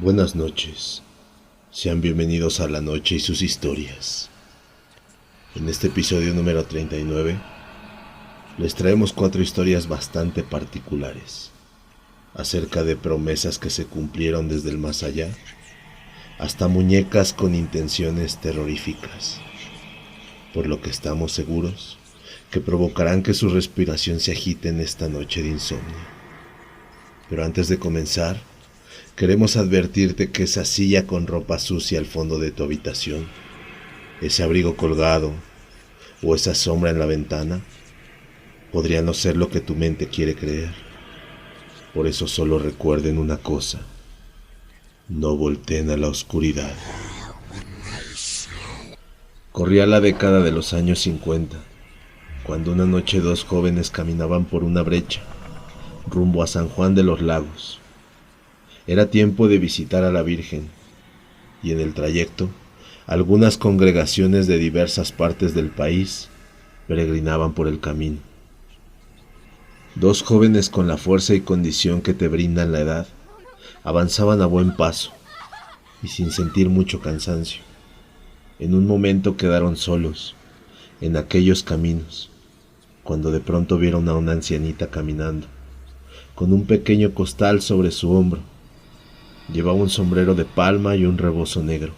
Buenas noches, sean bienvenidos a La Noche y sus historias. En este episodio número 39 les traemos 4 historias bastante particulares, acerca de promesas que se cumplieron desde el más allá, hasta muñecas con intenciones terroríficas, por lo que estamos seguros que provocarán que su respiración se agite en esta noche de insomnio. Pero antes de comenzar, queremos advertirte que esa silla con ropa sucia al fondo de tu habitación, ese abrigo colgado o esa sombra en la ventana, podría no ser lo que tu mente quiere creer. Por eso solo recuerden una cosa: no volteen a la oscuridad. Corría la década de los años 50, cuando una noche 2 jóvenes caminaban por una brecha, rumbo a San Juan de los Lagos. Era tiempo de visitar a la Virgen, y en el trayecto, algunas congregaciones de diversas partes del país peregrinaban por el camino. 2 jóvenes con la fuerza y condición que te brindan la edad, avanzaban a buen paso, y sin sentir mucho cansancio. En un momento quedaron solos, en aquellos caminos, cuando de pronto vieron a una ancianita caminando, con un pequeño costal sobre su hombro. Llevaba un sombrero de palma y un rebozo negro,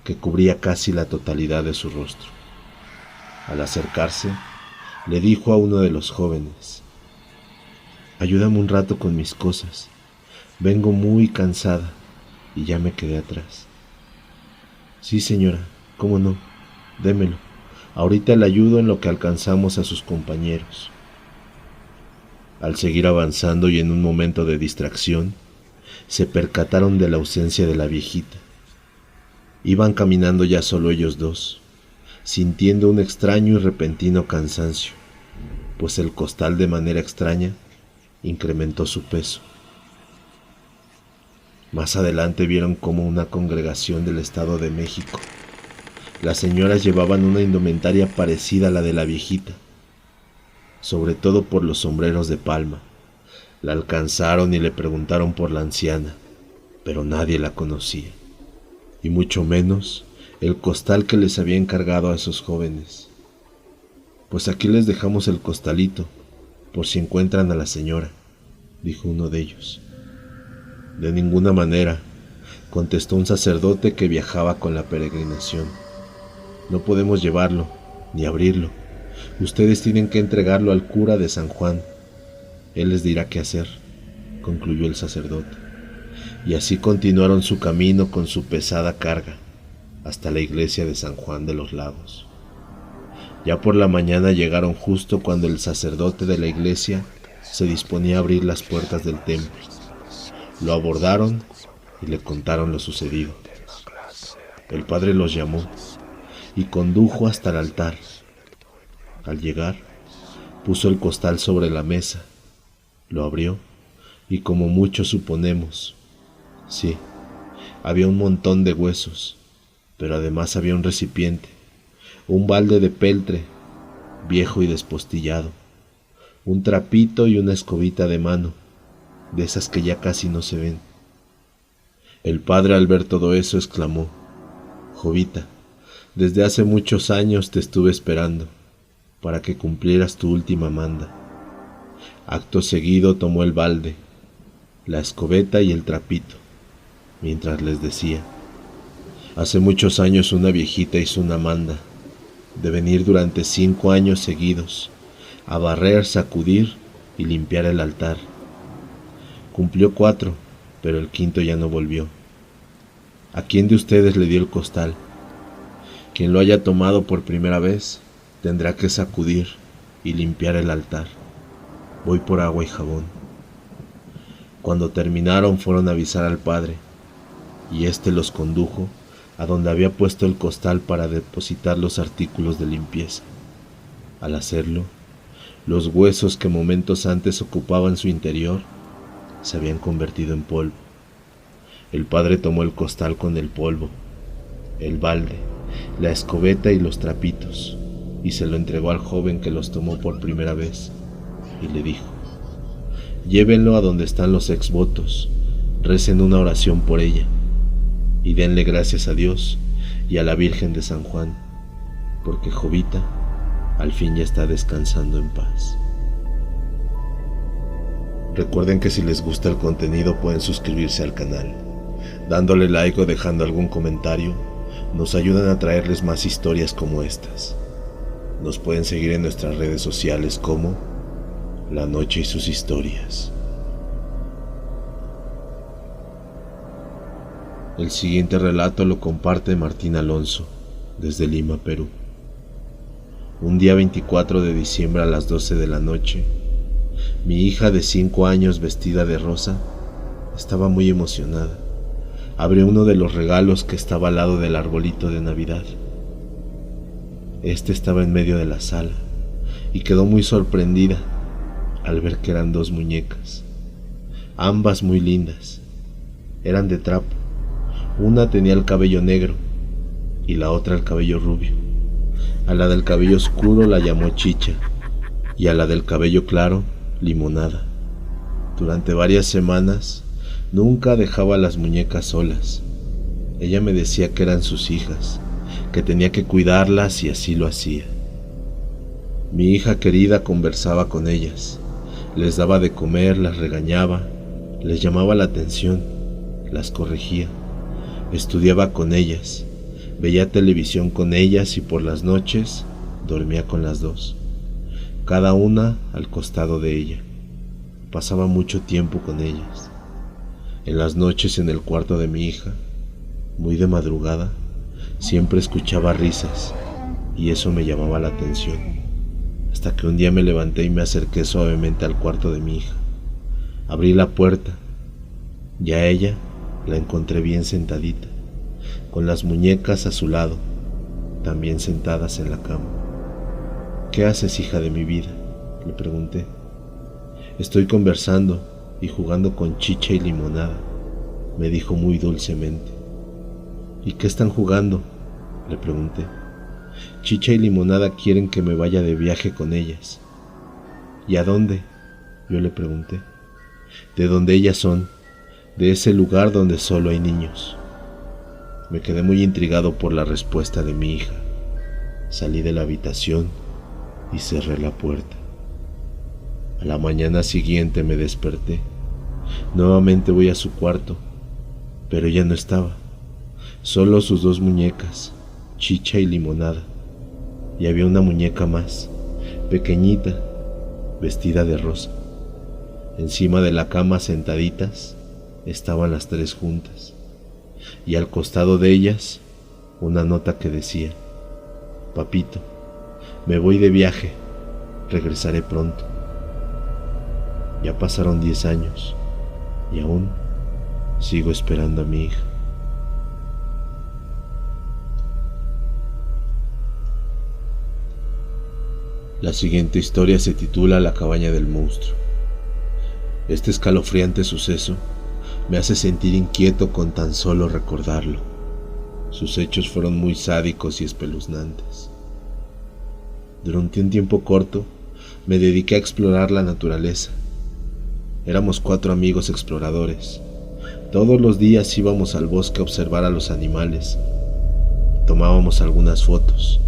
que cubría casi la totalidad de su rostro. Al acercarse, le dijo a uno de los jóvenes: «Ayúdame un rato con mis cosas. Vengo muy cansada y ya me quedé atrás». «Sí, señora, cómo no, démelo. Ahorita le ayudo en lo que alcanzamos a sus compañeros». Al seguir avanzando y en un momento de distracción, se percataron de la ausencia de la viejita. Iban caminando ya solo ellos 2, sintiendo un extraño y repentino cansancio, pues el costal de manera extraña incrementó su peso. Más adelante vieron cómo una congregación del Estado de México. Las señoras llevaban una indumentaria parecida a la de la viejita, sobre todo por los sombreros de palma. La alcanzaron y le preguntaron por la anciana, pero nadie la conocía, y mucho menos el costal que les había encargado a esos jóvenes. «Pues aquí les dejamos el costalito, por si encuentran a la señora», dijo uno de ellos. «De ninguna manera», contestó un sacerdote que viajaba con la peregrinación. «No podemos llevarlo, ni abrirlo. Ustedes tienen que entregarlo al cura de San Juan. Él les dirá qué hacer», concluyó el sacerdote. Y así continuaron su camino con su pesada carga, hasta la iglesia de San Juan de los Lagos. Ya por la mañana llegaron justo cuando el sacerdote de la iglesia se disponía a abrir las puertas del templo. Lo abordaron y le contaron lo sucedido. El padre los llamó y condujo hasta el altar. Al llegar, puso el costal sobre la mesa, lo abrió y, como muchos suponemos, sí, había un montón de huesos, pero además había un recipiente, un balde de peltre, viejo y despostillado, un trapito y una escobita de mano, de esas que ya casi no se ven. El padre, al ver todo eso, exclamó: «Jovita, desde hace muchos años te estuve esperando, para que cumplieras tu última manda». Acto seguido tomó el balde, la escobeta y el trapito, mientras les decía: «Hace muchos años una viejita hizo una manda de venir durante 5 años seguidos a barrer, sacudir y limpiar el altar. Cumplió 4, pero el 5.º ya no volvió. ¿A quién de ustedes le dio el costal? Quien lo haya tomado por primera vez tendrá que sacudir y limpiar el altar. Voy por agua y jabón». Cuando terminaron, fueron a avisar al padre, y éste los condujo a donde había puesto el costal para depositar los artículos de limpieza. Al hacerlo, los huesos que momentos antes ocupaban su interior se habían convertido en polvo. El padre tomó el costal con el polvo, el balde, la escobeta y los trapitos, y se lo entregó al joven que los tomó por primera vez, y le dijo: «Llévenlo a donde están los exvotos, Recen una oración por ella y denle gracias a Dios y a la Virgen de San Juan, porque Jovita al fin ya está descansando en paz. Recuerden que si les gusta el contenido pueden suscribirse al canal. Dándole like o dejando algún comentario nos ayudan a traerles más historias como estas. Nos pueden seguir en nuestras redes sociales como La Noche y sus historias. El siguiente relato lo comparte Martín Alonso, desde Lima, Perú. Un día 24 de diciembre a las 12 de la noche, mi hija de 5 años vestida de rosa estaba muy emocionada. Abrió uno de los regalos que estaba al lado del arbolito de Navidad. Este estaba en medio de la sala y quedó muy sorprendida al ver que eran 2 muñecas, ambas muy lindas. Eran de trapo. Una tenía el cabello negro y la otra el cabello rubio. A la del cabello oscuro la llamó Chicha y a la del cabello claro, Limonada. Durante varias semanas nunca dejaba a las muñecas solas. Ella me decía que eran sus hijas, que tenía que cuidarlas y así lo hacía. Mi hija querida conversaba con ellas, les daba de comer, las regañaba, les llamaba la atención, las corregía, estudiaba con ellas, veía televisión con ellas y por las noches dormía con las 2, cada una al costado de ella. Pasaba mucho tiempo con ellas. En las noches en el cuarto de mi hija, muy de madrugada, siempre escuchaba risas y eso me llamaba la atención, hasta que un día me levanté y me acerqué suavemente al cuarto de mi hija. Abrí la puerta y a ella la encontré bien sentadita, con las muñecas a su lado, también sentadas en la cama. ¿Qué haces, hija de mi vida?, le pregunté. Estoy conversando y jugando con Chicha y Limonada, me dijo muy dulcemente. ¿Y qué están jugando?, le pregunté. Chicha y Limonada quieren que me vaya de viaje con ellas. ¿Y a dónde?, yo le pregunté. De donde ellas son, de ese lugar donde solo hay niños. Me quedé muy intrigado por la respuesta de mi hija. Salí de la habitación y cerré la puerta. A la mañana siguiente me desperté. Nuevamente voy a su cuarto, pero ella no estaba. Solo sus 2 muñecas, Chicha y Limonada. Y había una muñeca más, pequeñita, vestida de rosa. Encima de la cama, sentaditas, estaban las 3 juntas. Y al costado de ellas, una nota que decía: Papito, me voy de viaje, regresaré pronto. Ya pasaron 10 años y aún sigo esperando a mi hija. La siguiente historia se titula La cabaña del monstruo. Este escalofriante suceso me hace sentir inquieto con tan solo recordarlo. Sus hechos fueron muy sádicos y espeluznantes. Durante un tiempo corto me dediqué a explorar la naturaleza. Éramos 4 amigos exploradores. Todos los días íbamos al bosque a observar a los animales. Tomábamos algunas fotos.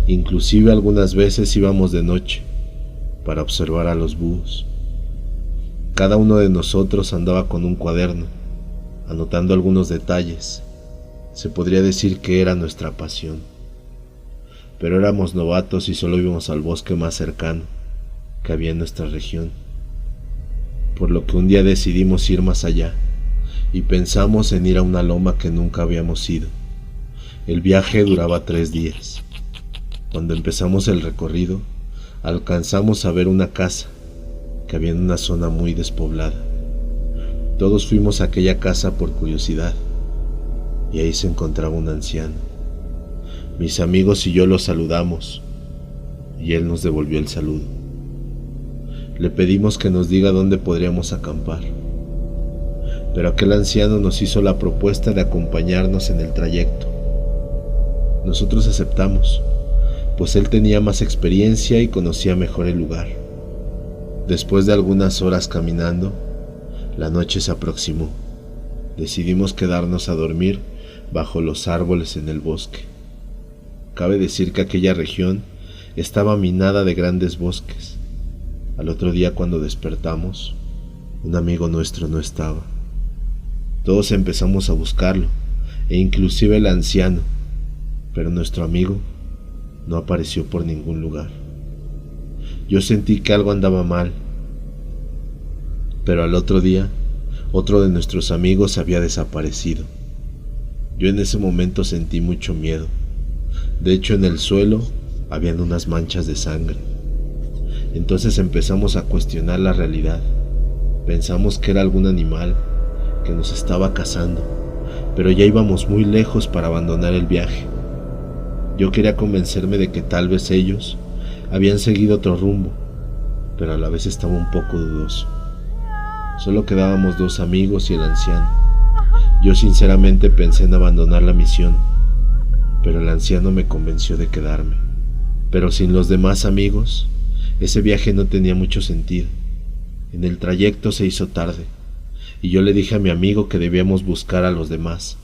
Inclusive algunas veces íbamos de noche para observar a los búhos. Cada uno de nosotros andaba con un cuaderno, anotando algunos detalles. Se podría decir que era nuestra pasión. Pero éramos novatos y solo íbamos al bosque más cercano que había en nuestra región. Por lo que un día decidimos ir más allá y pensamos en ir a una loma que nunca habíamos ido. El viaje duraba 3 días. Cuando empezamos el recorrido, alcanzamos a ver una casa que había en una zona muy despoblada. Todos fuimos a aquella casa por curiosidad y ahí se encontraba un anciano. Mis amigos y yo lo saludamos y él nos devolvió el saludo. Le pedimos que nos diga dónde podríamos acampar, pero aquel anciano nos hizo la propuesta de acompañarnos en el trayecto. Nosotros aceptamos, pues él tenía más experiencia y conocía mejor el lugar. Después de algunas horas caminando, la noche se aproximó Decidimos quedarnos a dormir bajo los árboles en el bosque. Cabe decir que aquella región estaba minada de grandes bosques. Al otro día, cuando despertamos, un amigo nuestro no estaba. Todos empezamos a buscarlo, e inclusive el anciano, pero nuestro amigo no apareció por ningún lugar. Yo sentí que algo andaba mal, pero al otro día, otro de nuestros amigos había desaparecido. Yo en ese momento sentí mucho miedo. De hecho, en el suelo habían unas manchas de sangre. Entonces empezamos a cuestionar la realidad. Pensamos que era algún animal que nos estaba cazando, pero ya íbamos muy lejos para abandonar el viaje. Yo quería convencerme de que tal vez ellos habían seguido otro rumbo, pero a la vez estaba un poco dudoso. Solo quedábamos 2 amigos y el anciano. Yo sinceramente pensé en abandonar la misión, pero el anciano me convenció de quedarme. Pero sin los demás amigos, ese viaje no tenía mucho sentido. En el trayecto se hizo tarde, y yo le dije a mi amigo que debíamos buscar a los demás.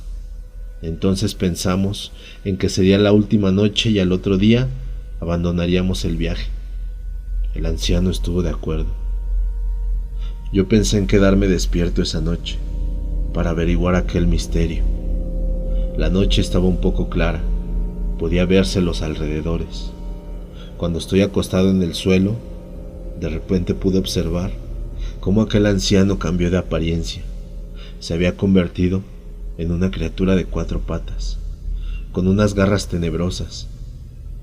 Entonces pensamos en que sería la última noche y al otro día abandonaríamos el viaje. El anciano estuvo de acuerdo. Yo pensé en quedarme despierto esa noche para averiguar aquel misterio. La noche estaba un poco clara, podía verse los alrededores. Cuando estoy acostado en el suelo, de repente pude observar cómo aquel anciano cambió de apariencia. Se había convertido en una criatura de 4 patas, con unas garras tenebrosas.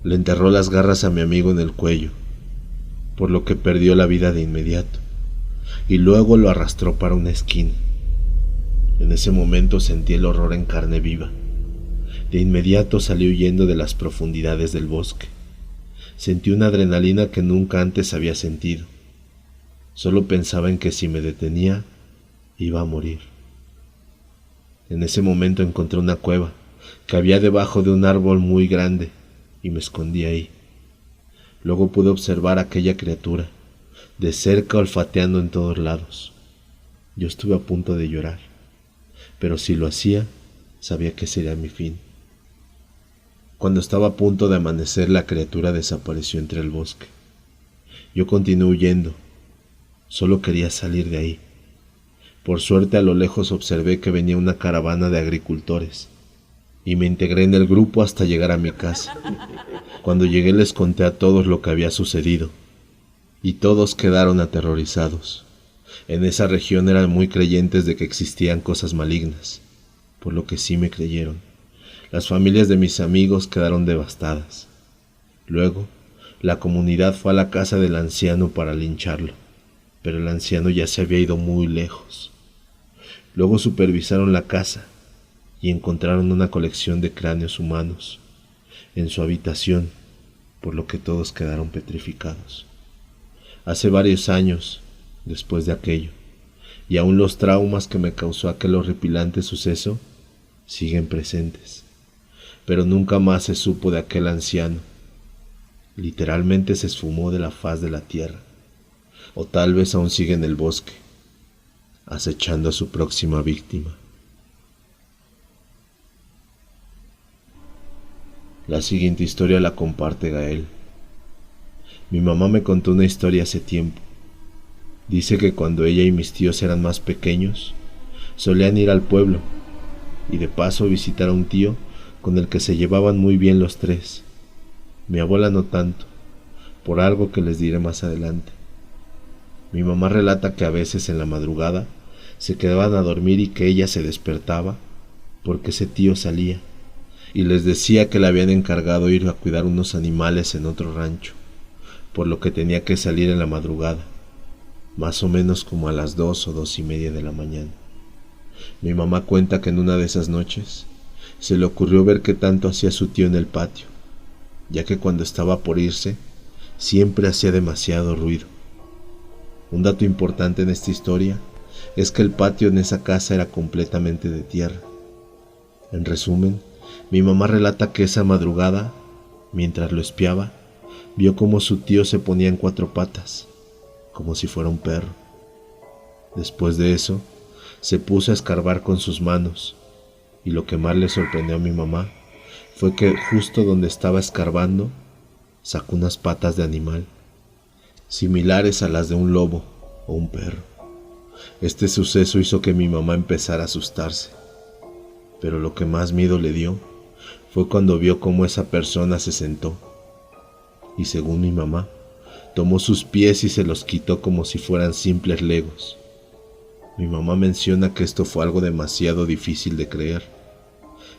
Le enterró las garras a mi amigo en el cuello, por lo que perdió la vida de inmediato, y luego lo arrastró para una esquina. En ese momento sentí el horror en carne viva. De inmediato salí huyendo de las profundidades del bosque. Sentí una adrenalina que nunca antes había sentido. Solo pensaba en que si me detenía, iba a morir. En ese momento encontré una cueva que había debajo de un árbol muy grande y me escondí ahí. Luego pude observar a aquella criatura, de cerca olfateando en todos lados. Yo estuve a punto de llorar, pero si lo hacía, sabía que sería mi fin. Cuando estaba a punto de amanecer, la criatura desapareció entre el bosque. Yo continué huyendo, solo quería salir de ahí. Por suerte, a lo lejos observé que venía una caravana de agricultores y me integré en el grupo hasta llegar a mi casa. Cuando llegué les conté a todos lo que había sucedido y todos quedaron aterrorizados. En esa región eran muy creyentes de que existían cosas malignas, por lo que sí me creyeron. Las familias de mis amigos quedaron devastadas. Luego, la comunidad fue a la casa del anciano para lincharlo, pero el anciano ya se había ido muy lejos. Luego supervisaron la casa y encontraron una colección de cráneos humanos en su habitación, por lo que todos quedaron petrificados. Hace varios años, después de aquello, y aún los traumas que me causó aquel horripilante suceso siguen presentes, pero nunca más se supo de aquel anciano. Literalmente se esfumó de la faz de la tierra, o tal vez aún sigue en el bosque, acechando a su próxima víctima. La siguiente historia la comparte Gael. Mi mamá me contó una historia hace tiempo. Dice que cuando ella y mis tíos eran más pequeños, solían ir al pueblo y de paso visitar a un tío con el que se llevaban muy bien los 3. Mi abuela no tanto, por algo que les diré más adelante. Mi mamá relata que a veces en la madrugada se quedaban a dormir y que ella se despertaba porque ese tío salía y les decía que le habían encargado ir a cuidar unos animales en otro rancho, por lo que tenía que salir en la madrugada, más o menos como a las 2 o 2:30 de la mañana. Mi mamá cuenta que en una de esas noches se le ocurrió ver qué tanto hacía su tío en el patio, ya que cuando estaba por irse siempre hacía demasiado ruido. Un dato importante en esta historia es que el patio en esa casa era completamente de tierra. En resumen, mi mamá relata que esa madrugada, mientras lo espiaba, vio cómo su tío se ponía en 4 patas, como si fuera un perro. Después de eso, Se puso a escarbar con sus manos, y lo que más le sorprendió a mi mamá fue que justo donde estaba escarbando, sacó unas patas de animal, similares a las de un lobo o un perro. Este suceso hizo que mi mamá empezara a asustarse, pero lo que más miedo le dio fue cuando vio cómo esa persona se sentó, y según mi mamá, tomó sus pies y se los quitó como si fueran simples legos. Mi mamá menciona que esto fue algo demasiado difícil de creer,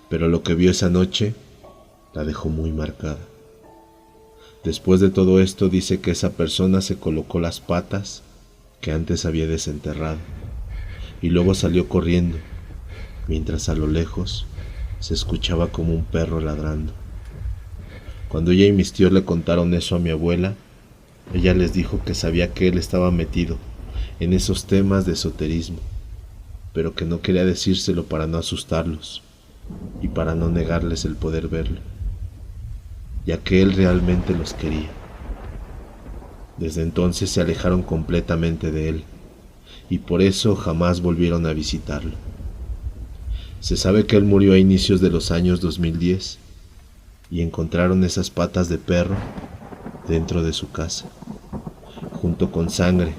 pero lo que vio esa noche la dejó muy marcada. Después de todo esto, dice que esa persona se colocó las patas que antes había desenterrado y luego salió corriendo, mientras a lo lejos se escuchaba como un perro ladrando. Cuando ella y mis tíos le contaron eso a mi abuela, ella les dijo que sabía que él estaba metido en esos temas de esoterismo, pero que no quería decírselo para no asustarlos y para no negarles el poder verlo, ya que él realmente los quería. Desde entonces se alejaron completamente de él y por eso jamás volvieron a visitarlo. Se sabe que él murió a inicios de los años 2010 y encontraron esas patas de perro dentro de su casa, junto con sangre,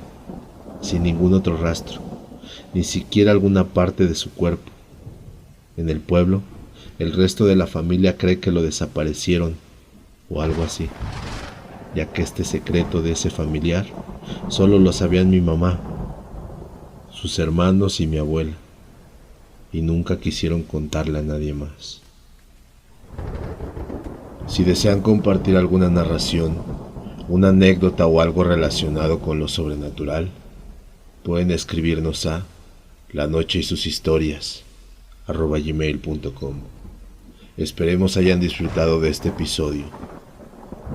sin ningún otro rastro, ni siquiera alguna parte de su cuerpo. En el pueblo, el resto de la familia cree que lo desaparecieron o algo así, ya que este secreto de ese familiar solo lo sabían mi mamá, sus hermanos y mi abuela, y nunca quisieron contarle a nadie más. Si desean compartir alguna narración, una anécdota o algo relacionado con lo sobrenatural, pueden escribirnos a lanocheysushistorias@gmail.com. Esperemos hayan disfrutado de este episodio.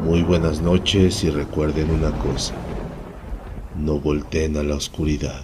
Muy buenas noches y recuerden una cosa: no volteen a la oscuridad.